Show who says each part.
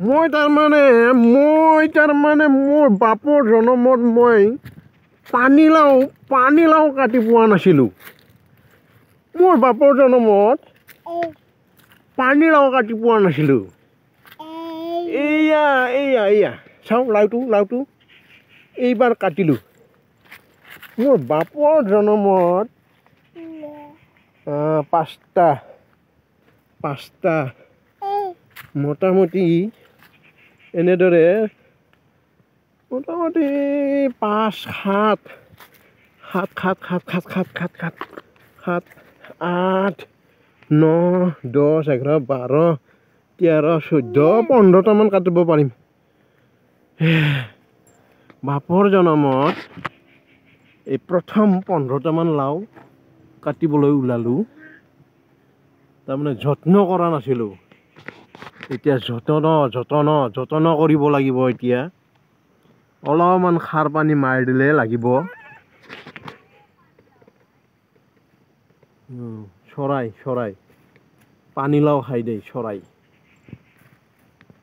Speaker 1: মই তাৰমানে মোৰ বাপৰ জনমত মই পানীলাও কাটি পোৱা নাছিলোঁ। মোৰ বাপৰ জনমত পানীলাও কাটি পোৱা নাছিলোঁ। এয়া চাওঁ লাওটো এইবাৰ কাটিলোঁ। মোৰ বাপৰ জনমত পাঁচটা মোটামুটি এনেদৰে মোটামুটি 5 7 8 9 10 11 12 13 14 15টামান কাটিব পাৰিম। বাপৰ জনমত এই প্ৰথম 15টামান লাও কাটিবলৈ ওলালোঁ। তাৰমানে যত্ন কৰা নাছিলোঁ। এতিয়া যত্ন কৰিব লাগিব। এতিয়া অলপমান সাৰ পানী মাৰি দিলে লাগিব। চৰাই পানীলাও খাই দেই চৰাই।